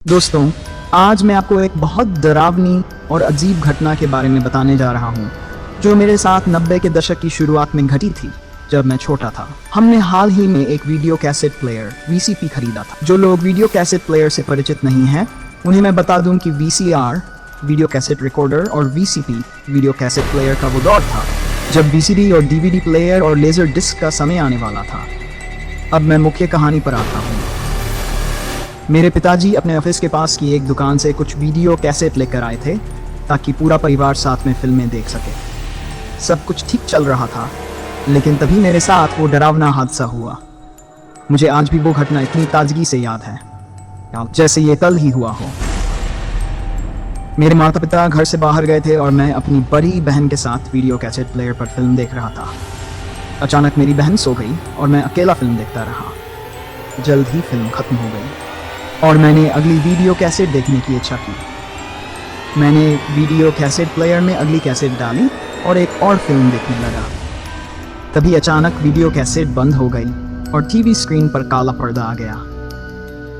दोस्तों, आज मैं आपको एक बहुत डरावनी और अजीब घटना के बारे में बताने जा रहा हूँ जो मेरे साथ 90 के दशक की शुरुआत में घटी थी जब मैं छोटा था। हमने हाल ही में एक वीडियो कैसेट प्लेयर VCP खरीदा था। जो लोग वीडियो कैसेट प्लेयर से परिचित नहीं हैं, उन्हें मैं बता दूं कि VCR वीडियो कैसेट रिकॉर्डर और VCP वीडियो कैसेट प्लेयर का वो दौर था जब VCD और DVD प्लेयर और लेज़र डिस्क का समय आने वाला था। अब मैं मुख्य कहानी पर आता हूँ। मेरे पिताजी अपने ऑफिस के पास की एक दुकान से कुछ वीडियो कैसेट लेकर आए थे ताकि पूरा परिवार साथ में फिल्में देख सके। सब कुछ ठीक चल रहा था, लेकिन तभी मेरे साथ वो डरावना हादसा हुआ। मुझे आज भी वो घटना इतनी ताजगी से याद है जैसे ये कल ही हुआ हो। मेरे माता पिता घर से बाहर गए थे और मैं अपनी बड़ी बहन के साथ वीडियो कैसेट प्लेयर पर फिल्म देख रहा था। अचानक मेरी बहन सो गई और मैं अकेला फिल्म देखता रहा। जल्द ही फिल्म खत्म हो गई और मैंने अगली वीडियो कैसेट देखने की इच्छा की। मैंने वीडियो कैसेट प्लेयर में अगली कैसेट डाली और एक और फिल्म देखने लगा। तभी अचानक वीडियो कैसेट बंद हो गई और टीवी स्क्रीन पर काला पर्दा आ गया।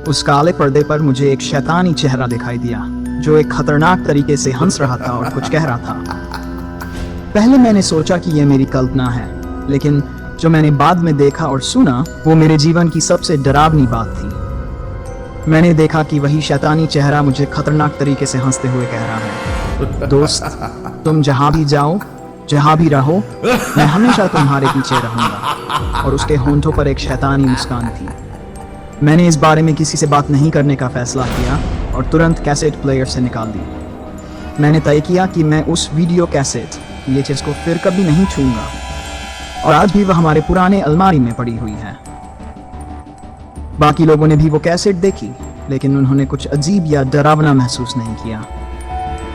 उस काले पर्दे पर मुझे एक शैतानी चेहरा दिखाई दिया जो एक खतरनाक तरीके से हंस रहा था और कुछ कह रहा था। पहले मैंने सोचा कि यह मेरी कल्पना है, लेकिन जो मैंने बाद में देखा और सुना वो मेरे जीवन की सबसे डरावनी बात थी। मैंने देखा कि वही शैतानी चेहरा मुझे खतरनाक तरीके से हंसते हुए कह रहा है, दोस्त, तुम जहां भी जाओ, जहां भी रहो, मैं हमेशा तुम्हारे पीछे रहूंगा। और उसके होंठों पर एक शैतानी मुस्कान थी। मैंने इस बारे में किसी से बात नहीं करने का फैसला किया और तुरंत कैसेट प्लेयर से निकाल दी। मैंने तय किया कि मैं उस वीडियो कैसेट VHS को फिर कभी नहीं छूंगा और आज भी वह हमारे पुराने अलमारी में पड़ी हुई है। बाकी लोगों ने भी वो कैसेट देखी, लेकिन उन्होंने कुछ अजीब या डरावना महसूस नहीं किया।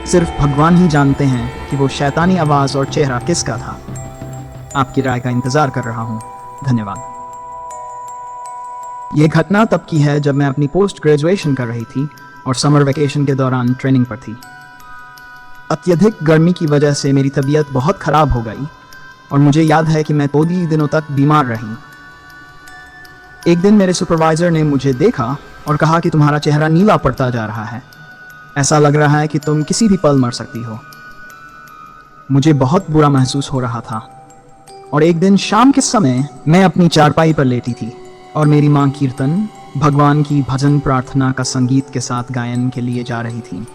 सिर्फ भगवान ही जानते हैं कि वो शैतानी आवाज और चेहरा किसका था। आपकी राय का इंतजार कर रहा हूँ। धन्यवाद। ये घटना तब की है जब मैं अपनी पोस्ट ग्रेजुएशन कर रही थी और समर वेकेशन के दौरान ट्रेनिंग पर थी। अत्यधिक गर्मी की वजह से मेरी तबीयत बहुत खराब हो गई और मुझे याद है कि मैं 2 दिनों तक बीमार रही। एक दिन मेरे सुपरवाइजर ने मुझे देखा और कहा कि तुम्हारा चेहरा नीला पड़ता जा रहा है, ऐसा लग रहा है कि तुम किसी भी पल मर सकती हो। मुझे बहुत बुरा महसूस हो रहा था और एक दिन शाम के समय मैं अपनी चारपाई पर लेटी थी और मेरी माँ कीर्तन, भगवान की भजन प्रार्थना का संगीत के साथ गायन के लिए जा रही थी।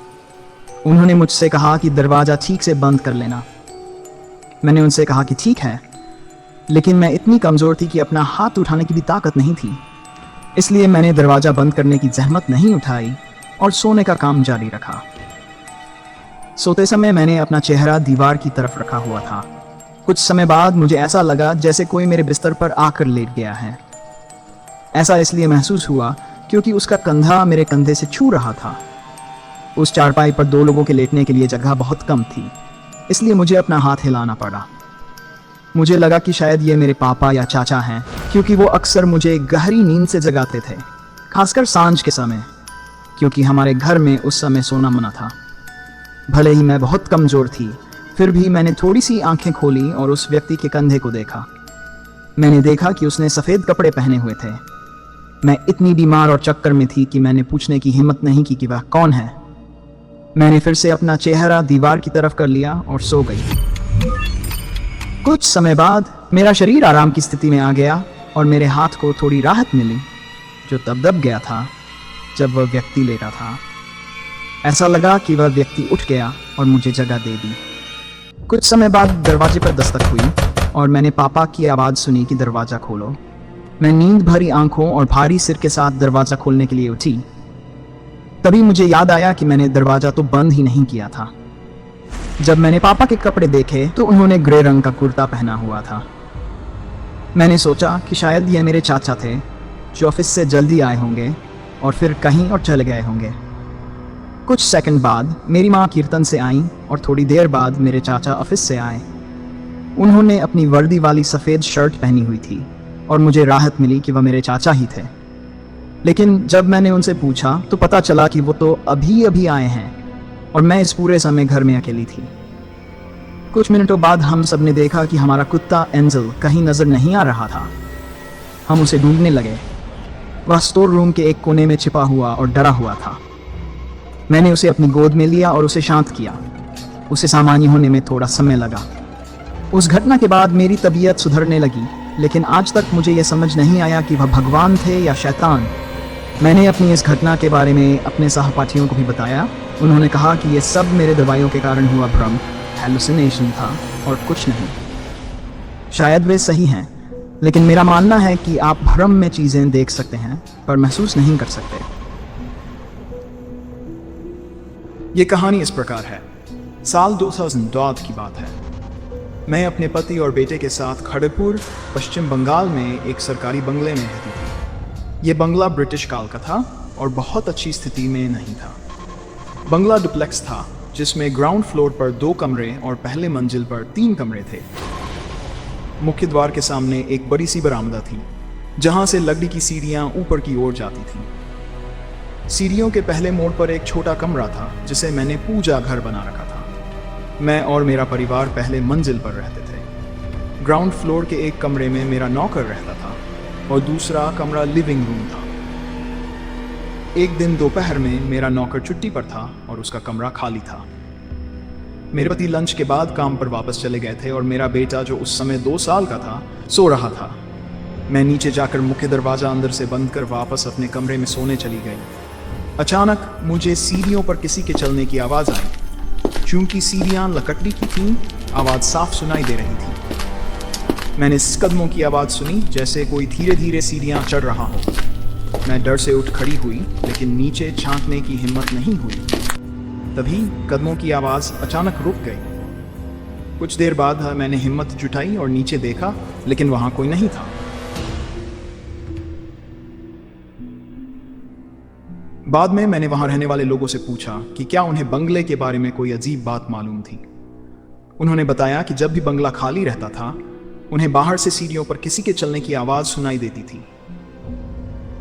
उन्होंने मुझसे कहा कि दरवाज़ा ठीक से बंद कर लेना। मैंने उनसे कहा कि ठीक है, लेकिन मैं इतनी कमज़ोर थी कि अपना हाथ उठाने की भी ताकत नहीं थी। इसलिए मैंने दरवाज़ा बंद करने की जहमत नहीं उठाई और सोने का काम जारी रखा। सोते समय मैंने अपना चेहरा दीवार की तरफ रखा हुआ था। कुछ समय बाद मुझे ऐसा लगा जैसे कोई मेरे बिस्तर पर आकर लेट गया है। ऐसा इसलिए महसूस हुआ क्योंकि उसका कंधा मेरे कंधे से छू रहा था। उस चारपाई पर 2 लोगों के लेटने के लिए जगह बहुत कम थी, इसलिए मुझे अपना हाथ हिलाना पड़ा। मुझे लगा कि शायद ये मेरे पापा या चाचा हैं, क्योंकि वो अक्सर मुझे गहरी नींद से जगाते थे, खासकर सांझ के समय, क्योंकि हमारे घर में उस समय सोना मना था। भले ही मैं बहुत कमज़ोर थी, फिर भी मैंने थोड़ी सी आंखें खोली और उस व्यक्ति के कंधे को देखा। मैंने देखा कि उसने सफ़ेद कपड़े पहने हुए थे। मैं इतनी बीमार और चक्कर में थी कि मैंने पूछने की हिम्मत नहीं की कि वह कौन है। मैंने फिर से अपना चेहरा दीवार की तरफ कर लिया और सो गई। कुछ समय बाद मेरा शरीर आराम की स्थिति में आ गया और मेरे हाथ को थोड़ी राहत मिली, जो तब दब गया था जब वह व्यक्ति लेटा था। ऐसा लगा कि वह व्यक्ति उठ गया और मुझे जगह दे दी। कुछ समय बाद दरवाजे पर दस्तक हुई और मैंने पापा की आवाज़ सुनी कि दरवाज़ा खोलो। मैं नींद भरी आंखों और भारी सिर के साथ दरवाज़ा खोलने के लिए उठी। तभी मुझे याद आया कि मैंने दरवाज़ा तो बंद ही नहीं किया था। जब मैंने पापा के कपड़े देखे तो उन्होंने ग्रे रंग का कुर्ता पहना हुआ था। मैंने सोचा कि शायद ये मेरे चाचा थे जो ऑफिस से जल्दी आए होंगे और फिर कहीं और चले गए होंगे। कुछ सेकंड बाद मेरी माँ कीर्तन से आई और थोड़ी देर बाद मेरे चाचा ऑफिस से आए। उन्होंने अपनी वर्दी वाली सफ़ेद शर्ट पहनी हुई थी और मुझे राहत मिली कि वह मेरे चाचा ही थे। लेकिन जब मैंने उनसे पूछा तो पता चला कि वो तो अभी अभी आए हैं और मैं इस पूरे समय घर में अकेली थी। कुछ मिनटों बाद हम सब ने देखा कि हमारा कुत्ता एंजल कहीं नज़र नहीं आ रहा था। हम उसे ढूंढने लगे। वह स्टोर रूम के एक कोने में छिपा हुआ और डरा हुआ था। मैंने उसे अपनी गोद में लिया और उसे शांत किया। उसे सामान्य होने में थोड़ा समय लगा। उस घटना के बाद मेरी तबीयत सुधरने लगी, लेकिन आज तक मुझे यह समझ नहीं आया कि वह भगवान थे या शैतान। मैंने अपनी इस घटना के बारे में अपने सहपाठियों को भी बताया। उन्होंने कहा कि यह सब मेरे दवाइयों के कारण हुआ भ्रम, हेलुसिनेशन था और कुछ नहीं। शायद वे सही हैं, लेकिन मेरा मानना है कि आप भ्रम में चीजें देख सकते हैं पर महसूस नहीं कर सकते। ये कहानी इस प्रकार है। साल 2002 की बात है। मैं अपने पति और बेटे के साथ खड़गपुर, पश्चिम बंगाल में एक सरकारी बंगले में रहती थी। ये बंगला ब्रिटिश काल का था और बहुत अच्छी स्थिति में नहीं था। बंगला डुप्लेक्स था, जिसमें ग्राउंड फ्लोर पर 2 कमरे और पहले मंजिल पर 3 कमरे थे। मुख्य द्वार के सामने एक बड़ी सी बरामदा थी, जहां से लकड़ी की सीढ़ियां ऊपर की ओर जाती थीं। सीढ़ियों के पहले मोड़ पर एक छोटा कमरा था, जिसे मैंने पूजा घर बना रखा था। मैं और मेरा परिवार पहले मंजिल पर रहते थे। ग्राउंड फ्लोर के एक कमरे में मेरा नौकर रहता था और दूसरा कमरा लिविंग रूम था। एक दिन दोपहर में मेरा नौकर छुट्टी पर था और उसका कमरा खाली था। मेरे पति लंच के बाद काम पर वापस चले गए थे और मेरा बेटा, जो उस समय 2 साल का था, सो रहा था। मैं नीचे जाकर मुख्य दरवाजा अंदर से बंद कर वापस अपने कमरे में सोने चली गई। अचानक मुझे सीढ़ियों पर किसी के चलने की आवाज़ आई। चूंकि सीढ़ियां लकड़ी की थीं, आवाज़ साफ सुनाई दे रही थी। मैंने कदमों की आवाज़ सुनी, जैसे कोई धीरे धीरे सीढ़ियां चढ़ रहा हो। मैं डर से उठ खड़ी हुई, लेकिन नीचे झांकने की हिम्मत नहीं हुई। तभी कदमों की आवाज़ अचानक रुक गई। कुछ देर बाद मैंने हिम्मत जुटाई और नीचे देखा, लेकिन वहां कोई नहीं था। बाद में मैंने वहां रहने वाले लोगों से पूछा कि क्या उन्हें बंगले के बारे में कोई अजीब बात मालूम थी। उन्होंने बताया कि जब भी बंगला खाली रहता था, उन्हें बाहर से सीढ़ियों पर किसी के चलने की आवाज़ सुनाई देती थी।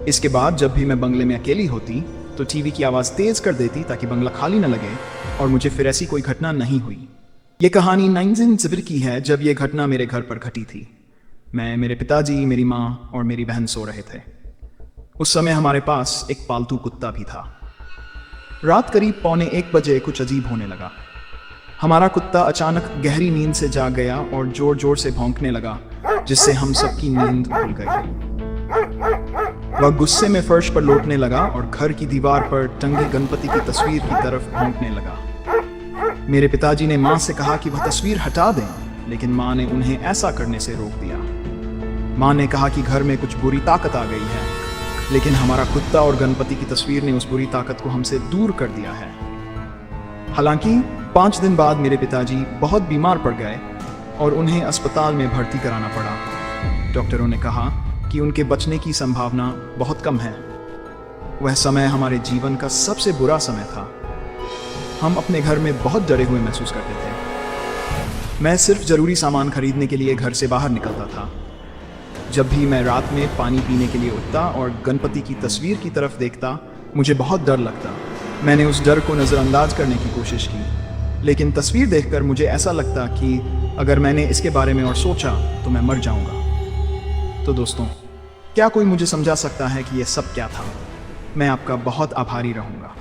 इसके बाद जब भी मैं बंगले में अकेली होती तो टीवी की आवाज़ तेज़ कर देती ताकि बंगला खाली न लगे, और मुझे फिर ऐसी कोई घटना नहीं हुई। ये कहानी 1970 की है, जब ये घटना मेरे घर पर घटी थी। मैं, मेरे पिताजी, मेरी माँ और मेरी बहन सो रहे थे। उस समय हमारे पास एक पालतू कुत्ता भी था। रात करीब 12:45 बजे कुछ अजीब होने लगा। हमारा कुत्ता अचानक गहरी नींद से जाग गया और जोर जोर से भौंकने लगा, जिससे हम सबकी नींद उड़ गई। वह गुस्से में फर्श पर लौटने लगा और घर की दीवार पर टंगी गणपति की तस्वीर की तरफ भौंकने लगा। मेरे पिताजी ने माँ से कहा कि वह तस्वीर हटा दें, लेकिन माँ ने उन्हें ऐसा करने से रोक दिया। माँ ने कहा कि घर में कुछ बुरी ताकत आ गई है, लेकिन हमारा कुत्ता और गणपति की तस्वीर ने उस बुरी ताकत को हमसे दूर कर दिया है। हालांकि 5 दिन बाद मेरे पिताजी बहुत बीमार पड़ गए और उन्हें अस्पताल में भर्ती कराना पड़ा। डॉक्टरों ने कहा कि उनके बचने की संभावना बहुत कम है। वह समय हमारे जीवन का सबसे बुरा समय था। हम अपने घर में बहुत डरे हुए महसूस करते थे। मैं सिर्फ जरूरी सामान खरीदने के लिए घर से बाहर निकलता था। जब भी मैं रात में पानी पीने के लिए उठता और गणपति की तस्वीर की तरफ देखता, मुझे बहुत डर लगता। मैंने उस डर को नज़रअंदाज करने की कोशिश की, लेकिन तस्वीर देखकर मुझे ऐसा लगता कि अगर मैंने इसके बारे में और सोचा तो मैं मर जाऊंगा। तो दोस्तों, क्या कोई मुझे समझा सकता है कि यह सब क्या था? मैं आपका बहुत आभारी रहूंगा।